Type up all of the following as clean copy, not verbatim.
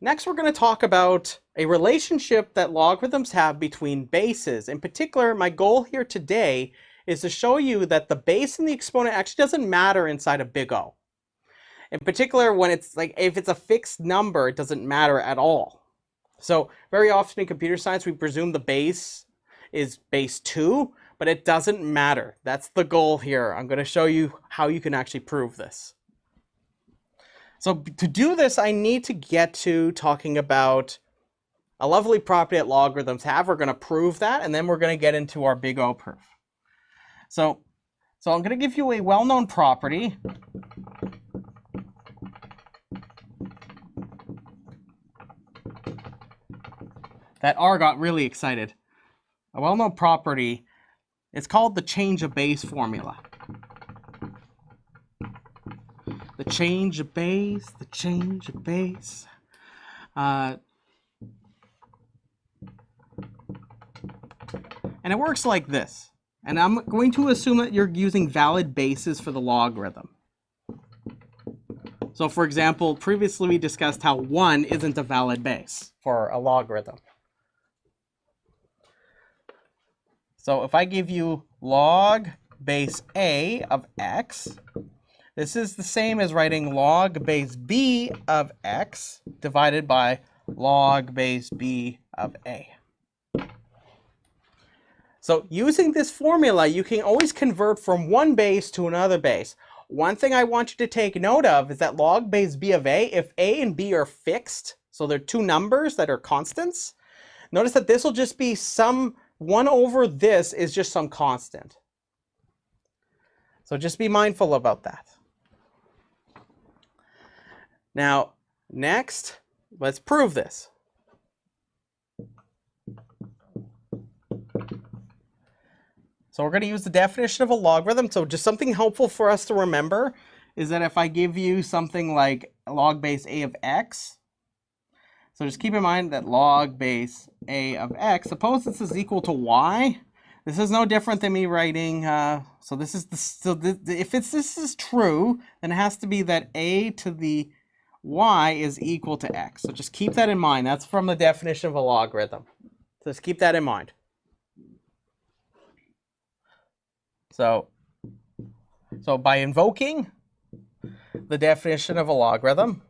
Next, we're going to talk about a relationship that logarithms have between bases. In particular, my goal here today is to show you that the base and the exponent actually doesn't matter inside of big O. In particular, when it's like, if it's a fixed number, it doesn't matter at all. So very often in computer science, we presume the base is base 2, but it doesn't matter. That's the goal here. I'm going to show you how you can actually prove this. So to do this, I need to get to talking about a lovely property that logarithms have. We're going to prove that, and then we're going to get into our big O proof. So I'm going to give you a well-known property. That R got really excited. A well-known property. It's called the change of base formula. The change of base, the change of base. And it works like this. And I'm going to assume that you're using valid bases for the logarithm. So for example, previously we discussed how 1 isn't a valid base for a logarithm. So if I give you log base A of x, this is the same as writing log base B of x divided by log base B of A. So using this formula, you can always convert from one base to another base. One thing I want you to take note of is that log base B of A, if A and B are fixed, so they're two numbers that are constants, notice that this will just be some 1 over this is just some constant. So just be mindful about that. Now, next, let's prove this. So we're going to use the definition of a logarithm. So just something helpful for us to remember is that if I give you something like log base A of x, so just keep in mind that log base A of x, suppose this is equal to y. This is no different than me writing, so this is if this is true, then it has to be that A to the y is equal to x. So just keep that in mind. That's from the definition of a logarithm. So just keep that in mind. So by invoking the definition of a logarithm,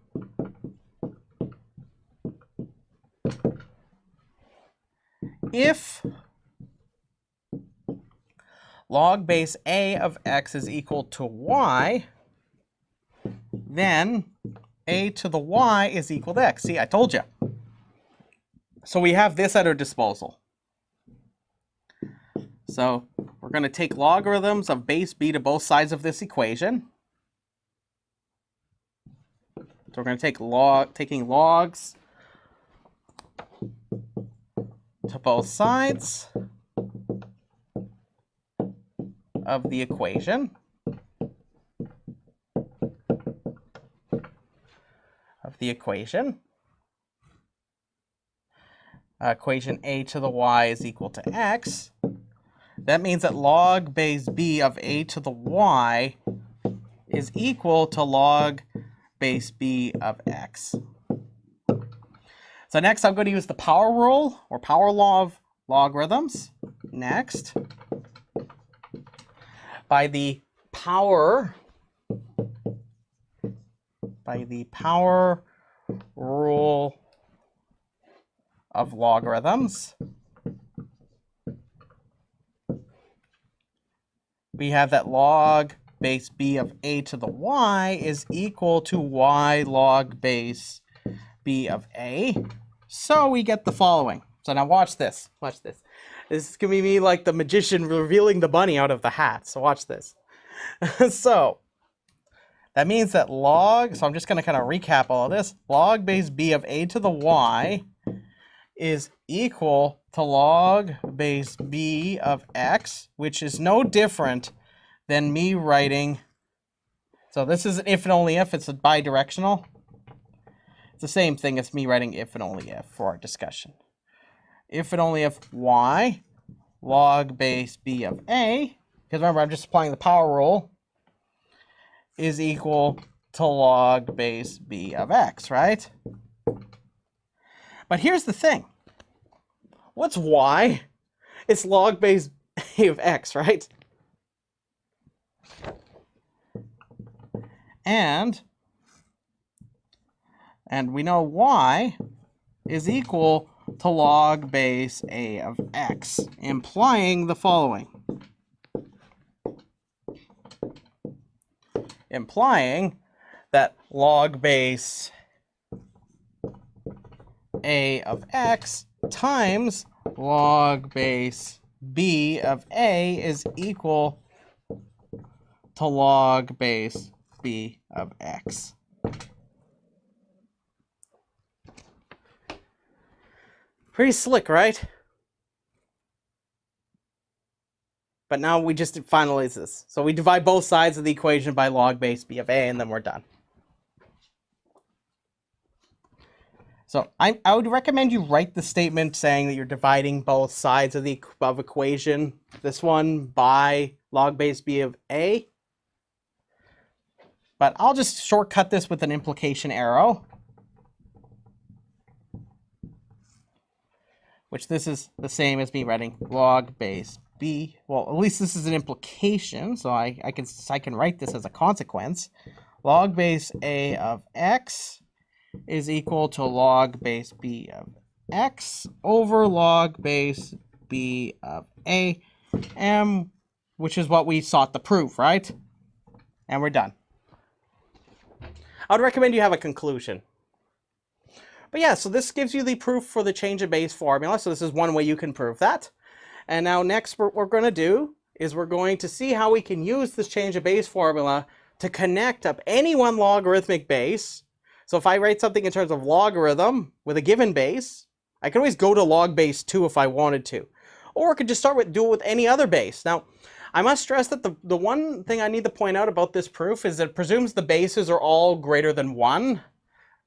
if log base A of x is equal to y, then A to the y is equal to x. See, I told you. So we have this at our disposal. So we're going to take logarithms of base b to both sides of this equation. So we're going to take taking logs to both sides of the equation. Equation A to the y is equal to x. That means that log base b of A to the y is equal to log base b of x. So next I'm going to use the power rule or power law of logarithms. Next, by the power rule of logarithms, we have that log base b of A to the y is equal to y log base b of A. So we get the following. So now watch this. Watch this. This is going to be me like the magician revealing the bunny out of the hat. So watch this. So that means that so I'm just going to kind of recap all of this. Log base b of A to the y is equal to log base b of x, which is no different than me writing. So this is an if and only if. It's a bidirectional. It's the same thing as me writing if and only if for our discussion. If and only if y log base b of a, because remember I'm just applying the power rule, is equal to log base b of x, right? But here's the thing. What's y? It's log base a of x, right? And we know y is equal to log base a of x, implying the following. Implying that log base a of x times log base b of a is equal to log base b of x. Pretty slick, right? But now we just finalize this. So we divide both sides of the equation by log base b of a, and then we're done. So I would recommend you write the statement saying that you're dividing both sides of the equation, this one, by log base b of a. But I'll just shortcut this with an implication arrow, which this is the same as me writing log base b. Well, at least this is an implication, so I can write this as a consequence. Log base a of x is equal to log base b of x over log base b of a, which is what we sought to prove, right? And we're done. I would recommend you have a conclusion. But yeah, so this gives you the proof for the change of base formula. So this is one way you can prove that. And now next what we're going to do is we're going to see how we can use this change of base formula to connect up any one logarithmic base. So if I write something in terms of logarithm with a given base, I can always go to log base 2 if I wanted to. Or I could just do it with any other base. Now, I must stress that the one thing I need to point out about this proof is that it presumes the bases are all greater than 1.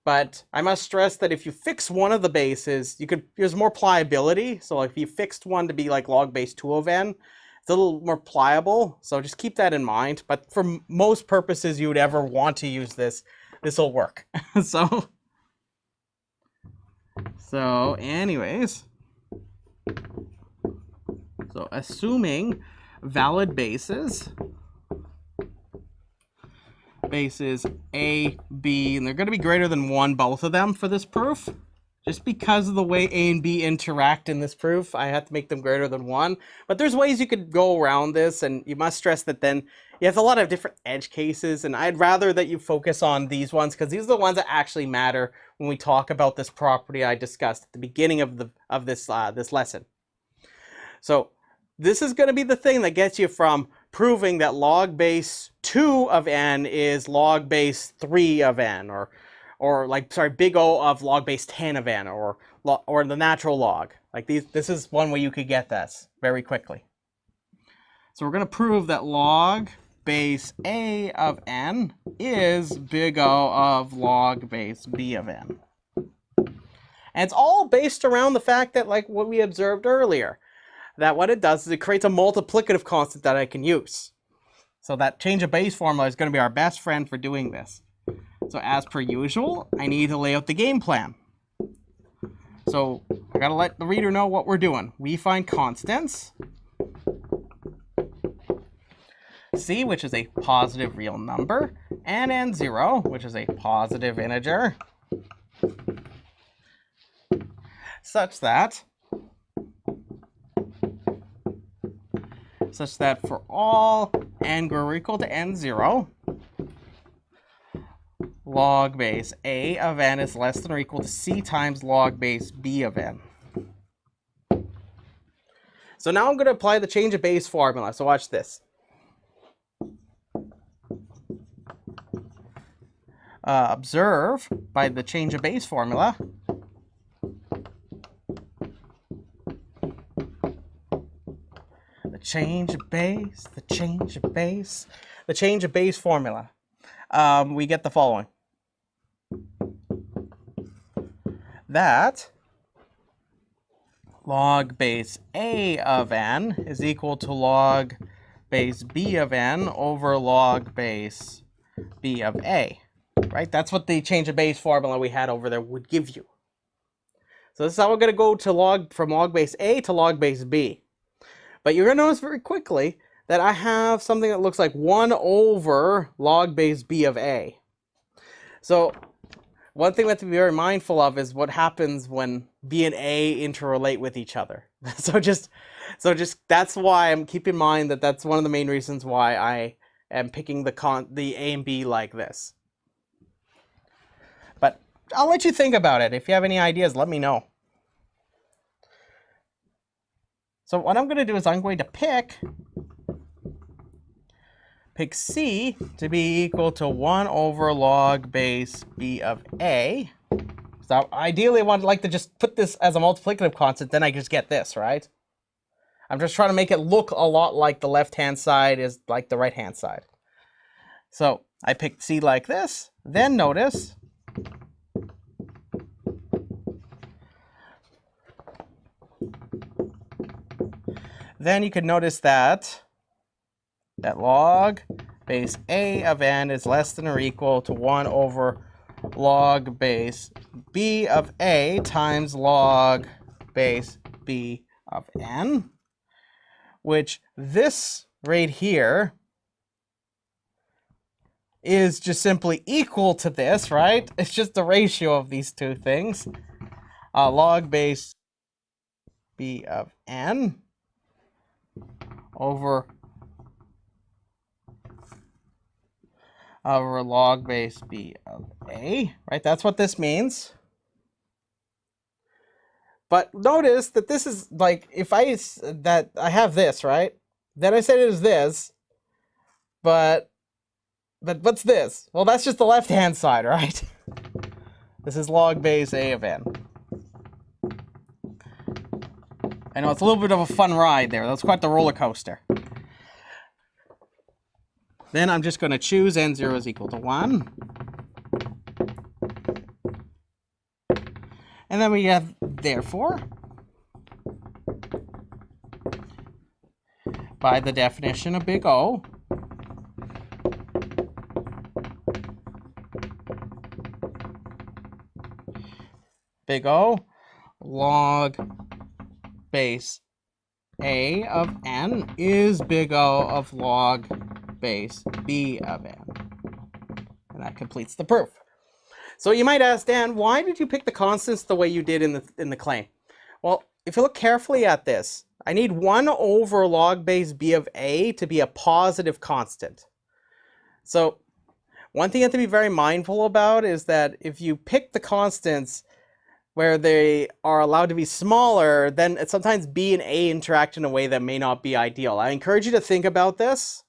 But I must stress that if you fix one of the bases, there's more pliability. So if you fixed one to be like log base 2 of n, it's a little more pliable. So just keep that in mind. But for most purposes you would ever want to use this, this will work. So anyways, so assuming valid bases A, B, and they're going to be greater than 1, both of them, for this proof. Just because of the way A and B interact in this proof, I have to make them greater than 1. But there's ways you could go around this, and you must stress that then you have a lot of different edge cases, and I'd rather that you focus on these ones, because these are the ones that actually matter when we talk about this property I discussed at the beginning of this lesson. So this is going to be the thing that gets you from proving that log base 2 of n is log base 3 of n, or big O of log base 10 of n, or the natural log. Like this is one way you could get this very quickly. So we're going to prove that log base A of n is big O of log base B of n. And it's all based around the fact that, like what we observed earlier, that what it does is it creates a multiplicative constant that I can use. So that change of base formula is going to be our best friend for doing this. So as per usual, I need to lay out the game plan. So I got to let the reader know what we're doing. We find constants. C, which is a positive real number, and n0, which is a positive integer, such that for all n greater or equal to n0, log base A of n is less than or equal to C times log base B of n. So now I'm going to apply the change of base formula. So watch this. Observe by the change of base formula the change of base formula. We get the following. That log base A of n is equal to log base B of n over log base B of A. Right? That's what the change of base formula we had over there would give you. So this is how we're going to go to from log base A to log base B. But you're going to notice very quickly that I have something that looks like 1 over log base B of A. So one thing we have to be very mindful of is what happens when B and A interrelate with each other. So just that's why I'm keep in mind that that's one of the main reasons why I am picking the A and B like this. But I'll let you think about it. If you have any ideas, let me know. So what I'm going to do is I'm going to pick C to be equal to 1 over log base B of A. So ideally I would like to just put this as a multiplicative constant, then I just get this, right? I'm just trying to make it look a lot like the left-hand side is like the right-hand side. So I picked C like this, then notice you could notice that log base A of n is less than or equal to 1 over log base B of A times log base B of n, which this right here is just simply equal to this, right? It's just the ratio of these two things. Log base B of n over log base B of A, right? That's what this means. But notice that this is like, if I have this, right? Then I said it is this, but what's this? Well, that's just the left-hand side, right? This is log base A of n. I know it's a little bit of a fun ride there. That's quite the roller coaster. Then I'm just going to choose n0 is equal to 1. And then we have, therefore, by the definition of big O, log base A of n is big O of log base B of n. And that completes the proof. So you might ask, Dan, why did you pick the constants the way you did in the claim? Well, if you look carefully at this, I need 1 over log base B of A to be a positive constant. So one thing you have to be very mindful about is that if you pick the constants where they are allowed to be smaller, then sometimes B and A interact in a way that may not be ideal. I encourage you to think about this.